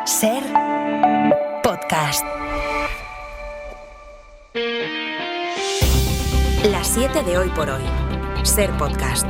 Ser podcast. Las 7 de hoy por hoy. Ser podcast.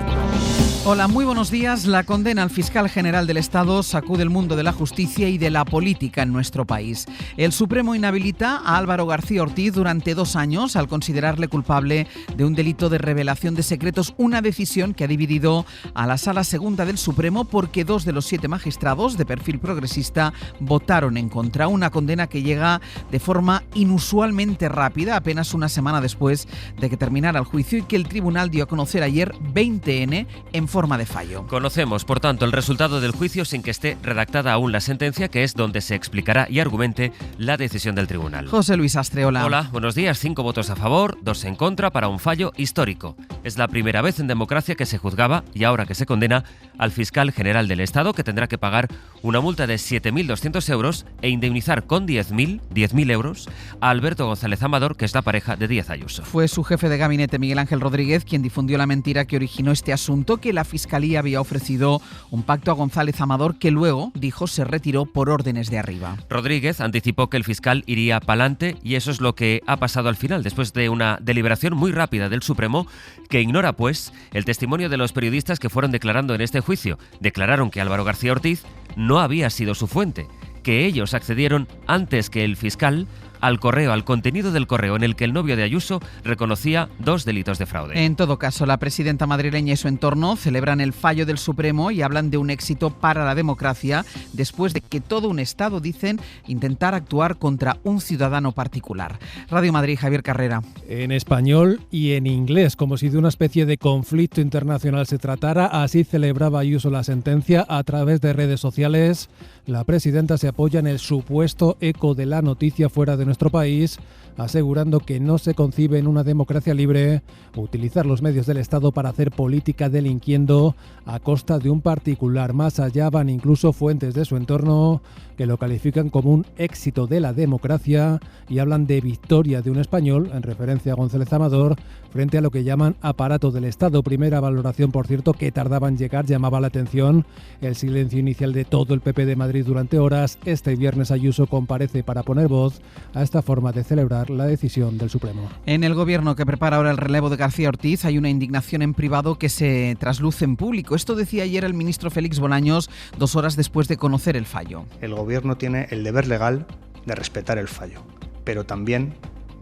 Hola, muy buenos días. La condena al fiscal general del Estado sacude el mundo de la justicia y de la política en nuestro país. El Supremo inhabilita a Álvaro García Ortiz durante 2 años al considerarle culpable de un delito de revelación de secretos, una decisión que ha dividido a la Sala Segunda del Supremo porque 2 de los 7 magistrados de perfil progresista votaron en contra. Una condena que llega de forma inusualmente rápida, apenas una semana después de que terminara el juicio y que el tribunal dio a conocer ayer 20N en forma de fallo. Conocemos, por tanto, el resultado del juicio sin que esté redactada aún la sentencia, que es donde se explicará y argumente la decisión del tribunal. José Luis Astre, hola. Hola, buenos días. 5 votos a favor, 2 en contra para un fallo histórico. Es la primera vez en democracia que se juzgaba y ahora que se condena al fiscal general del Estado, que tendrá que pagar una multa de 7.200 euros e indemnizar con 10.000 euros a Alberto González Amador, que es la pareja de Díaz Ayuso. Fue su jefe de gabinete, Miguel Ángel Rodríguez, quien difundió la mentira que originó este asunto, que la Fiscalía había ofrecido un pacto a González Amador que luego, dijo, se retiró por órdenes de arriba. Rodríguez anticipó que el fiscal iría pa'lante y eso es lo que ha pasado al final, después de una deliberación muy rápida del Supremo que ignora, pues, el testimonio de los periodistas que fueron declarando en este juicio. Declararon que Álvaro García Ortiz no había sido su fuente, que ellos accedieron antes que el fiscal al contenido del correo en el que el novio de Ayuso reconocía 2 delitos de fraude. En todo caso, la presidenta madrileña y su entorno celebran el fallo del Supremo y hablan de un éxito para la democracia después de que todo un Estado, dicen, intentar actuar contra un ciudadano particular. Radio Madrid, Javier Carrera. En español y en inglés, como si de una especie de conflicto internacional se tratara, así celebraba Ayuso la sentencia a través de redes sociales. La presidenta se apoya en el supuesto eco de la noticia fuera de nuestro país, asegurando que no se concibe en una democracia libre utilizar los medios del Estado para hacer política delinquiendo a costa de un particular. Más allá van incluso fuentes de su entorno que lo califican como un éxito de la democracia y hablan de victoria de un español, en referencia a González Amador, frente a lo que llaman aparato del Estado. Primera valoración, por cierto, que tardaba en llegar. Llamaba la atención el silencio inicial de todo el PP de Madrid durante horas. Este viernes Ayuso comparece para poner voz a esta forma de celebrar la decisión del Supremo. En el gobierno que prepara ahora el relevo de García Ortiz hay una indignación en privado que se trasluce en público. Esto decía ayer el ministro Félix Bolaños 2 horas después de conocer el fallo. El gobierno tiene el deber legal de respetar el fallo, pero también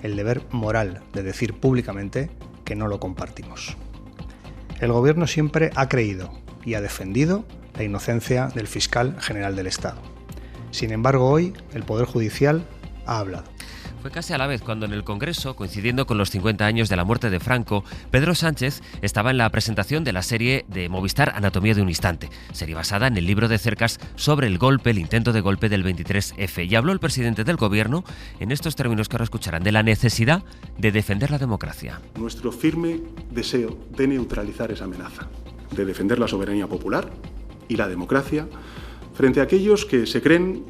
el deber moral de decir públicamente que no lo compartimos. El gobierno siempre ha creído y ha defendido la inocencia del fiscal general del Estado. Sin embargo, hoy el Poder Judicial ha hablado. Fue casi a la vez cuando en el Congreso, coincidiendo con los 50 años de la muerte de Franco, Pedro Sánchez estaba en la presentación de la serie de Movistar Anatomía de un instante, serie basada en el libro de Cercas sobre el intento de golpe del 23F. Y habló el presidente del Gobierno en estos términos que ahora escucharán, de la necesidad de defender la democracia. Nuestro firme deseo de neutralizar esa amenaza, de defender la soberanía popular y la democracia frente a aquellos que se creen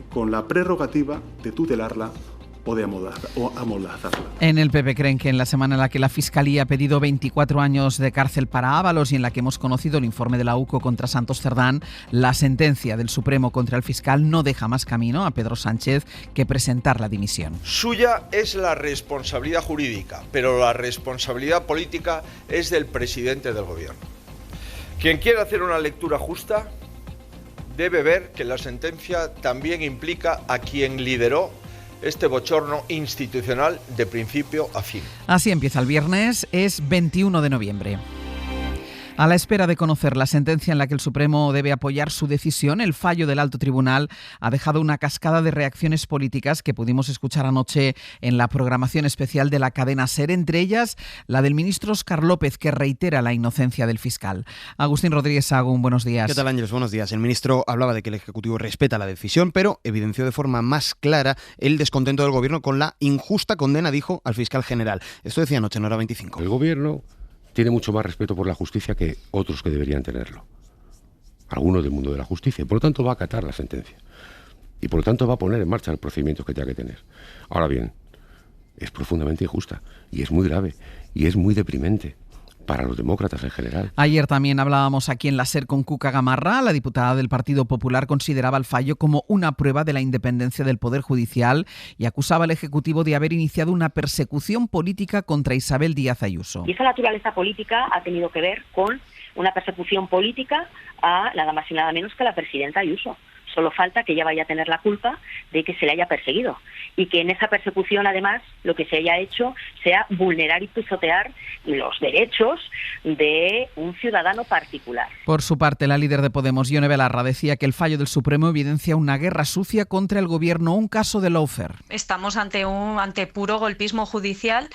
con la prerrogativa de tutelarla o de amordazarla. En el PP creen que en la semana en la que la Fiscalía ha pedido 24 años de cárcel para Ábalos y en la que hemos conocido el informe de la UCO contra Santos Cerdán, la sentencia del Supremo contra el fiscal no deja más camino a Pedro Sánchez que presentar la dimisión. Suya es la responsabilidad jurídica, pero la responsabilidad política es del presidente del gobierno. Quien quiera hacer una lectura justa debe ver que la sentencia también implica a quien lideró este bochorno institucional de principio a fin. Así empieza el viernes, es 21 de noviembre. A la espera de conocer la sentencia en la que el Supremo debe apoyar su decisión, el fallo del Alto Tribunal ha dejado una cascada de reacciones políticas que pudimos escuchar anoche en la programación especial de la cadena SER, entre ellas la del ministro Óscar López, que reitera la inocencia del fiscal. Agustín Rodríguez Sagún, buenos días. ¿Qué tal, Ángeles? Buenos días. El ministro hablaba de que el Ejecutivo respeta la decisión, pero evidenció de forma más clara el descontento del Gobierno con la injusta condena, dijo, al fiscal general. Esto decía anoche en Hora 25. El Gobierno tiene mucho más respeto por la justicia que otros que deberían tenerlo. Algunos del mundo de la justicia. Y por lo tanto va a acatar la sentencia. Y por lo tanto va a poner en marcha el procedimiento que tenga que tener. Ahora bien, es profundamente injusta. Y es muy grave. Y es muy deprimente. para los demócratas en general. Ayer también hablábamos aquí en la SER con Cuca Gamarra. La diputada del Partido Popular consideraba el fallo como una prueba de la independencia del Poder Judicial y acusaba al Ejecutivo de haber iniciado una persecución política contra Isabel Díaz Ayuso. Y esa naturaleza política ha tenido que ver con una persecución política a nada más y nada menos que la presidenta Ayuso. Solo falta que ella vaya a tener la culpa de que se le haya perseguido y que en esa persecución, además, lo que se haya hecho sea vulnerar y pisotear los derechos de un ciudadano particular. Por su parte, la líder de Podemos, Ione Belarra, decía que el fallo del Supremo evidencia una guerra sucia contra el Gobierno, un caso de lawfare. Estamos ante puro golpismo judicial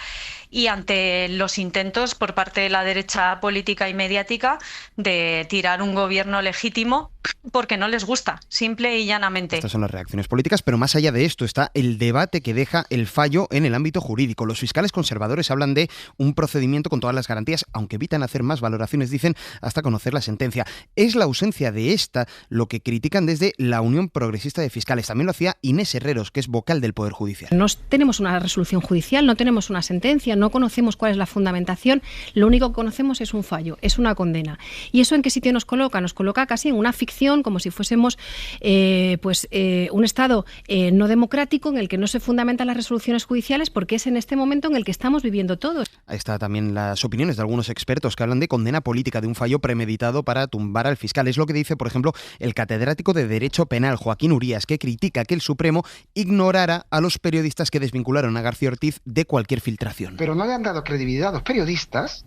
y ante los intentos por parte de la derecha política y mediática de tirar un gobierno legítimo porque no les gusta, simple y llanamente. Estas son las reacciones políticas, pero más allá de esto está el debate que deja el fallo en el ámbito jurídico. Los fiscales conservadores hablan de un procedimiento con todas las garantías, aunque evitan hacer más valoraciones, dicen, hasta conocer la sentencia. Es la ausencia de esta lo que critican desde la Unión Progresista de Fiscales. También lo hacía Inés Herreros, que es vocal del Poder Judicial. No tenemos una resolución judicial, no tenemos una sentencia, no conocemos cuál es la fundamentación, lo único que conocemos es un fallo, es una condena. ¿Y eso en qué sitio nos coloca? Nos coloca casi en una ficción, como si fuésemos un Estado no democrático en el que no se fundamentan las resoluciones judiciales, porque es en este momento en el que estamos viviendo todos. Ahí está también las opiniones de algunos expertos que hablan de condena política, de un fallo premeditado para tumbar al fiscal. Es lo que dice, por ejemplo, el catedrático de Derecho Penal, Joaquín Urías, que critica que el Supremo ignorara a los periodistas que desvincularon a García Ortiz de cualquier filtración. Pero no le han dado credibilidad a los periodistas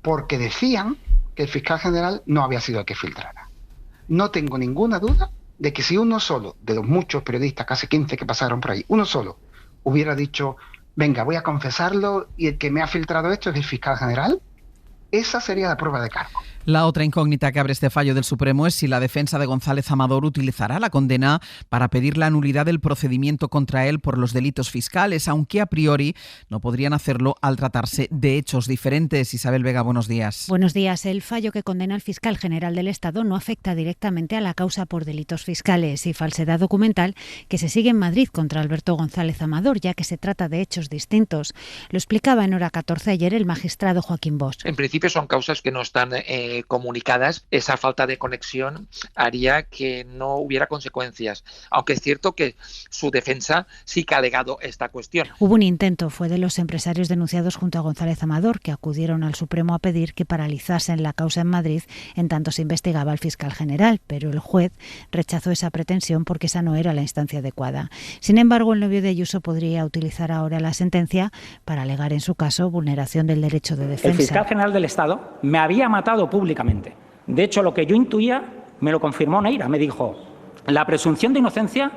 porque decían que el fiscal general no había sido el que filtrara. No tengo ninguna duda de que si uno solo, de los muchos periodistas, casi 15 que pasaron por ahí, uno solo hubiera dicho, venga, voy a confesarlo y el que me ha filtrado esto es el fiscal general, esa sería la prueba de cargo. La otra incógnita que abre este fallo del Supremo es si la defensa de González Amador utilizará la condena para pedir la nulidad del procedimiento contra él por los delitos fiscales, aunque a priori no podrían hacerlo al tratarse de hechos diferentes. Isabel Vega, buenos días. Buenos días. El fallo que condena al fiscal general del Estado no afecta directamente a la causa por delitos fiscales y falsedad documental que se sigue en Madrid contra Alberto González Amador, ya que se trata de hechos distintos. Lo explicaba en Hora 14 ayer el magistrado Joaquín Bosch. En principio son causas que no están comunicadas. Esa falta de conexión haría que no hubiera consecuencias, aunque es cierto que su defensa sí que ha alegado esta cuestión. Hubo un intento, fue de los empresarios denunciados junto a González Amador, que acudieron al Supremo a pedir que paralizasen la causa en Madrid en tanto se investigaba al fiscal general, pero el juez rechazó esa pretensión porque esa no era la instancia adecuada. Sin embargo, el novio de Ayuso podría utilizar ahora la sentencia para alegar en su caso vulneración del derecho de defensa. El fiscal general del Estado me había matado públicamente. De hecho, lo que yo intuía me lo confirmó Neira. Me dijo, la presunción de inocencia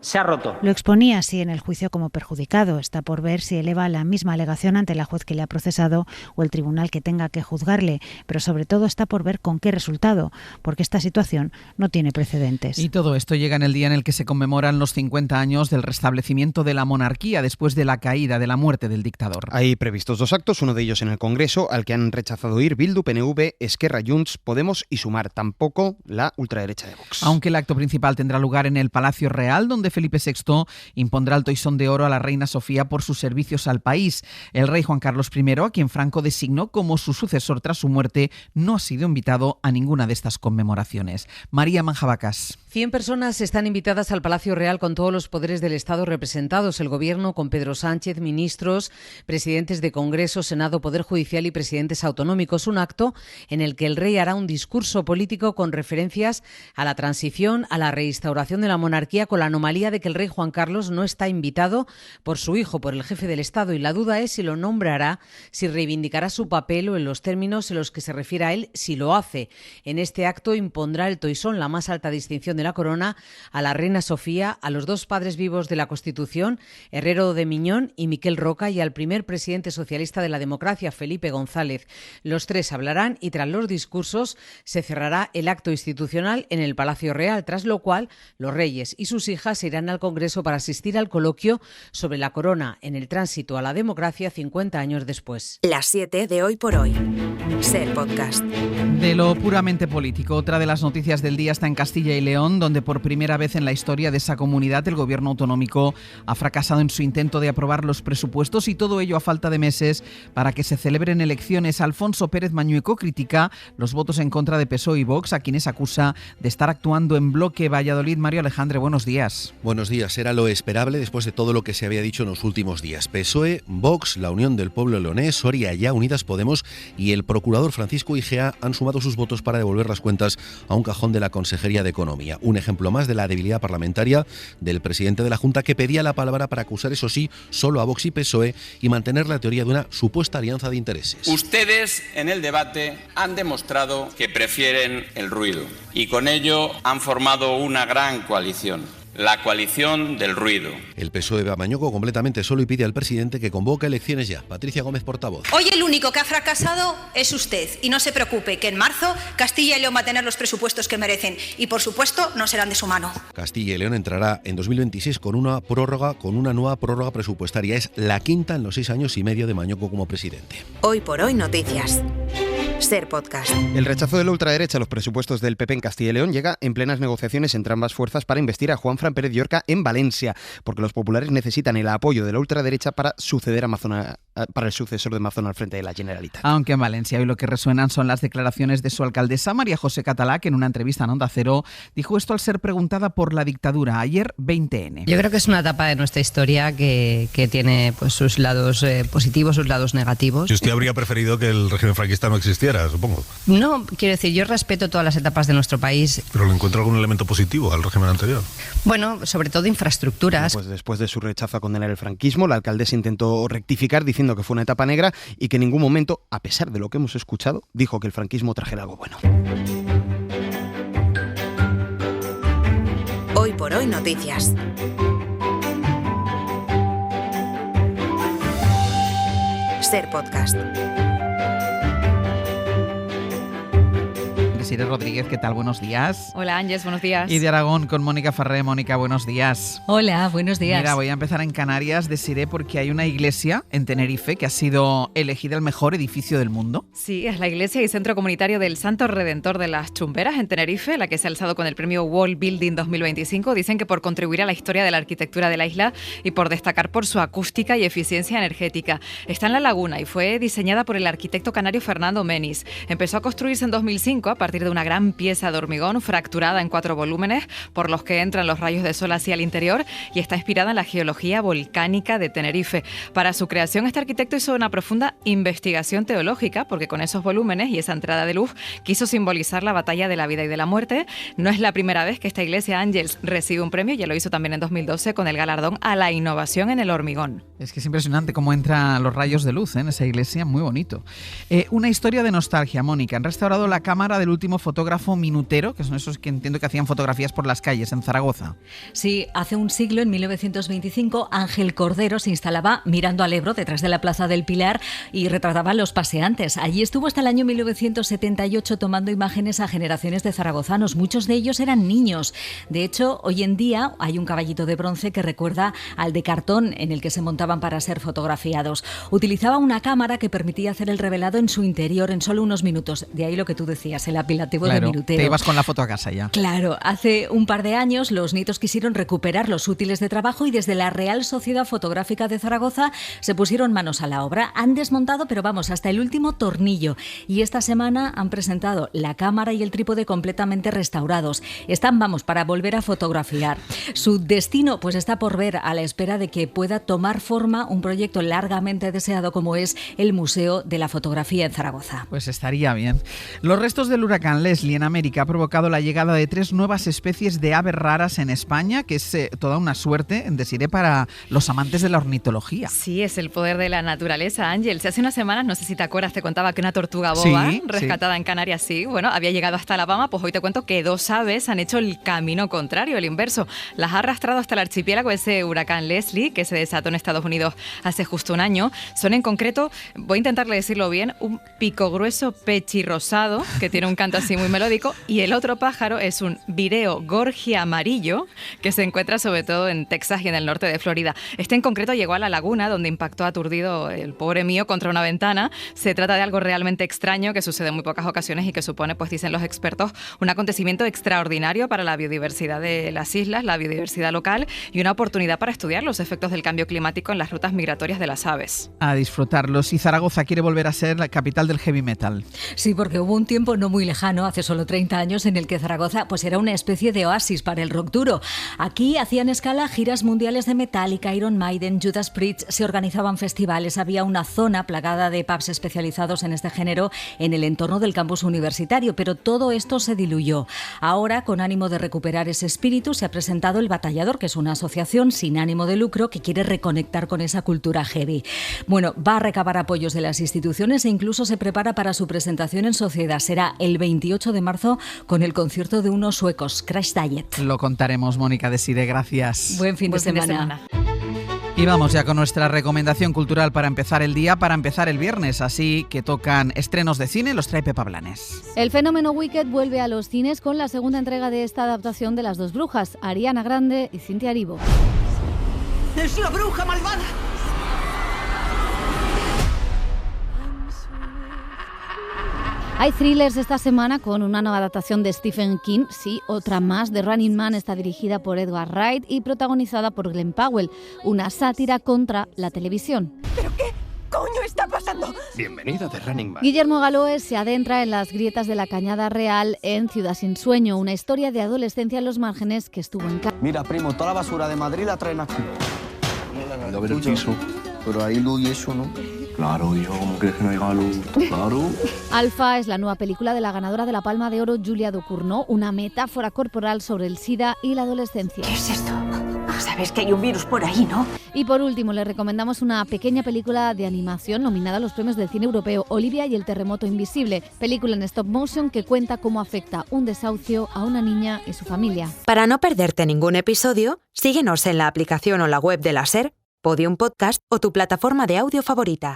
se ha roto. Lo exponía así en el juicio como perjudicado. Está por ver si eleva la misma alegación ante la juez que le ha procesado o el tribunal que tenga que juzgarle. Pero sobre todo está por ver con qué resultado, porque esta situación no tiene precedentes. Y todo esto llega en el día en el que se conmemoran los 50 años del restablecimiento de la monarquía después de la caída, de la muerte del dictador. Hay previstos 2 actos, uno de ellos en el Congreso, al que han rechazado ir Bildu, PNV, Esquerra, Junts, Podemos y Sumar. Tampoco la ultraderecha de Vox. Aunque el acto principal tendrá lugar en el Palacio Real, donde Felipe VI impondrá el toisón de oro a la reina Sofía por sus servicios al país. El rey Juan Carlos I, a quien Franco designó como su sucesor tras su muerte, no ha sido invitado a ninguna de estas conmemoraciones. María Manjabacas. 100 personas están invitadas al Palacio Real con todos los poderes del Estado representados, el Gobierno con Pedro Sánchez, ministros, presidentes de Congreso, Senado, Poder Judicial y presidentes autonómicos. Un acto en el que el rey hará un discurso político con referencias a la transición, a la reinstauración de la monarquía, con la anomalía de que el rey Juan Carlos no está invitado por su hijo, por el jefe del Estado, y la duda es si lo nombrará, si reivindicará su papel o en los términos en los que se refiere a él, si lo hace. En este acto impondrá el toisón, la más alta distinción de la corona, a la reina Sofía, a los 2 padres vivos de la Constitución, Herrero de Miñón y Miquel Roca, y al primer presidente socialista de la democracia, Felipe González. Los 3 hablarán y tras los discursos se cerrará el acto institucional en el Palacio Real, tras lo cual los reyes y sus hijas se irán al Congreso para asistir al coloquio sobre la corona en el tránsito a la democracia 50 años después. Las 7 de Hoy por Hoy. Ser Podcast. De lo puramente político, otra de las noticias del día está en Castilla y León, donde por primera vez en la historia de esa comunidad el gobierno autonómico ha fracasado en su intento de aprobar los presupuestos, y todo ello a falta de meses para que se celebren elecciones. Alfonso Pérez Mañueco critica los votos en contra de PSOE y Vox, a quienes acusa de estar actuando en bloque. Valladolid, Mario Alejandre, buenos días. Buenos días. Era lo esperable después de todo lo que se había dicho en los últimos días. PSOE, Vox, la Unión del Pueblo Leonés, Soria Ya, Unidas Podemos y el procurador Francisco Igea han sumado sus votos para devolver las cuentas a un cajón de la Consejería de Economía. Un ejemplo más de la debilidad parlamentaria del presidente de la Junta, que pedía la palabra para acusar, eso sí, solo a Vox y PSOE y mantener la teoría de una supuesta alianza de intereses. Ustedes en el debate han demostrado que prefieren el ruido y con ello han formado una gran coalición. La coalición del ruido. El PSOE ve a Mañueco completamente solo y pide al presidente que convoque elecciones ya. Patricia Gómez, portavoz. Hoy el único que ha fracasado es usted. Y no se preocupe, que en marzo Castilla y León va a tener los presupuestos que merecen. Y por supuesto no serán de su mano. Castilla y León entrará en 2026 con una nueva prórroga presupuestaria. Es la quinta en los 6 años y medio de Mañueco como presidente. Hoy por Hoy Noticias. Ser Podcast. El rechazo de la ultraderecha a los presupuestos del PP en Castilla y León llega en plenas negociaciones entre ambas fuerzas para investir a Juanfran Pérez Llorca en Valencia, porque los populares necesitan el apoyo de la ultraderecha para suceder a Mazona, para el sucesor de Mazón al frente de la Generalitat. Aunque en Valencia hoy lo que resuenan son las declaraciones de su alcaldesa, María José Catalá, que en una entrevista en Onda Cero dijo esto al ser preguntada por la dictadura ayer 20N. Yo creo que es una etapa de nuestra historia que tiene pues sus lados positivos, sus lados negativos. Usted habría preferido que el régimen franquista no existiera, supongo. No, quiero decir, yo respeto todas las etapas de nuestro país. ¿Pero le encuentra algún elemento positivo al régimen anterior? Bueno, sobre todo infraestructuras. Pues después de su rechazo a condenar el franquismo, la alcaldesa intentó rectificar diciendo que fue una etapa negra y que en ningún momento, a pesar de lo que hemos escuchado, dijo que el franquismo trajera algo bueno. Hoy por Hoy Noticias. Ser Podcast. Desiree Rodríguez, ¿qué tal? Buenos días. Hola Ángeles, buenos días. Y de Aragón con Mónica Farré. Mónica, buenos días. Hola, buenos días. Mira, voy a empezar en Canarias, Desiree, porque hay una iglesia en Tenerife que ha sido elegida el mejor edificio del mundo. Sí, es la iglesia y centro comunitario del Santo Redentor de las Chumberas en Tenerife, la que se ha alzado con el premio Wall Building 2025. Dicen que por contribuir a la historia de la arquitectura de la isla y por destacar por su acústica y eficiencia energética. Está en la laguna y fue diseñada por el arquitecto canario Fernando Menis. Empezó a construirse en 2005 a partir de una gran pieza de hormigón fracturada en 4 volúmenes por los que entran los rayos de sol hacia el interior y está inspirada en la geología volcánica de Tenerife. Para su creación, este arquitecto hizo una profunda investigación teológica porque con esos volúmenes y esa entrada de luz quiso simbolizar la batalla de la vida y de la muerte. No es la primera vez que esta iglesia Ángels recibe un premio, ya lo hizo también en 2012 con el galardón a la innovación en el hormigón. Es que es impresionante cómo entran los rayos de luz en esa iglesia, muy bonito. Una historia de nostalgia, Mónica. Han restaurado la cámara del último fotógrafo minutero, que son esos que entiendo que hacían fotografías por las calles en Zaragoza. Sí, hace un siglo, en 1925, Ángel Cordero se instalaba mirando al Ebro, detrás de la Plaza del Pilar, y retrataba a los paseantes. Allí estuvo hasta el año 1978 tomando imágenes a generaciones de zaragozanos. Muchos de ellos eran niños. De hecho, hoy en día hay un caballito de bronce que recuerda al de cartón en el que se montaban para ser fotografiados. Utilizaba una cámara que permitía hacer el revelado en su interior en solo unos minutos. De ahí lo que tú decías, el apelativo de minutero. Te ibas con la foto a casa ya. Claro, hace un par de años los nietos quisieron recuperar los útiles de trabajo y desde la Real Sociedad Fotográfica de Zaragoza se pusieron manos a la obra. Han desmontado, pero vamos, hasta el último tornillo. Y esta semana han presentado la cámara y el trípode completamente restaurados. Están, vamos, para volver a fotografiar. Su destino, pues está por ver, a la espera de que pueda tomar forma un proyecto largamente deseado como es el Museo de la Fotografía en Zaragoza. Pues estaría bien. Los restos del huracán Leslie en América ha provocado la llegada de 3 nuevas especies de aves raras en España, que es toda una suerte, Desiree, para los amantes de la ornitología. Sí, es el poder de la naturaleza, Ángel. Hace unas semanas, no sé si te acuerdas, te contaba que una tortuga boba rescatada en Canarias, sí, bueno, había llegado hasta Alabama, pues hoy te cuento que 2 aves han hecho el camino contrario, el inverso. Las ha arrastrado hasta el archipiélago ese huracán Leslie, que se desató en Estados Unidos hace justo un año. Son en concreto, voy a intentarle decirlo bien, un pico grueso pechirrosado, que tiene un canto canto así muy melódico. Y el otro pájaro es un vireo gorgia amarillo que se encuentra sobre todo en Texas y en el norte de Florida. Este en concreto llegó a la laguna donde impactó aturdido el pobre mío contra una ventana. Se trata de algo realmente extraño que sucede en muy pocas ocasiones y que supone, pues dicen los expertos, un acontecimiento extraordinario para la biodiversidad de las islas, la biodiversidad local y una oportunidad para estudiar los efectos del cambio climático en las rutas migratorias de las aves. A disfrutarlos. Y Zaragoza quiere volver a ser la capital del heavy metal. Sí, porque hubo un tiempo no muy lejano, hace solo 30 años, en el que Zaragoza pues era una especie de oasis para el rock duro. Aquí hacían escala giras mundiales de Metallica, Iron Maiden, Judas Priest, se organizaban festivales, había una zona plagada de pubs especializados en este género en el entorno del campus universitario, pero todo esto se diluyó. Ahora, con ánimo de recuperar ese espíritu, se ha presentado El Batallador, que es una asociación sin ánimo de lucro que quiere reconectar con esa cultura heavy. Bueno, va a recabar apoyos de las instituciones e incluso se prepara para su presentación en sociedad. Será el 28 de marzo con el concierto de unos suecos, Crash Diet. Lo contaremos, Mónica Desire, gracias. Buen fin de semana. Y vamos ya con nuestra recomendación cultural para empezar el día, para empezar el viernes, así que tocan estrenos de cine, los trae Pepa Blanes. El fenómeno Wicked vuelve a los cines con la segunda entrega de esta adaptación de Las dos brujas, Ariana Grande y Cynthia Erivo. ¡Es la bruja malvada! Hay thrillers esta semana con una nueva adaptación de Stephen King, sí, otra más. The Running Man está dirigida por Edgar Wright y protagonizada por Glenn Powell, una sátira contra la televisión. ¿Pero qué coño está pasando? Bienvenido a The Running Man. Guillermo Galoes se adentra en las grietas de la Cañada Real en Ciudad sin sueño, una historia de adolescencia en los márgenes que estuvo en casa. Mira, primo, toda la basura de Madrid la traen aquí. A ver el piso, pero ahí luz y eso, ¿no? Claro, hijo, ¿cómo crees que no llega luz? Claro. Alfa es la nueva película de la ganadora de la Palma de Oro, Julia Ducournau, una metáfora corporal sobre el SIDA y la adolescencia. ¿Qué es esto? Sabes que hay un virus por ahí, ¿no? Y por último, les recomendamos una pequeña película de animación nominada a los premios del cine europeo, Olivia y el terremoto invisible, película en stop motion que cuenta cómo afecta un desahucio a una niña y su familia. Para no perderte ningún episodio, síguenos en la aplicación o la web de la SER, Podium Podcast o tu plataforma de audio favorita.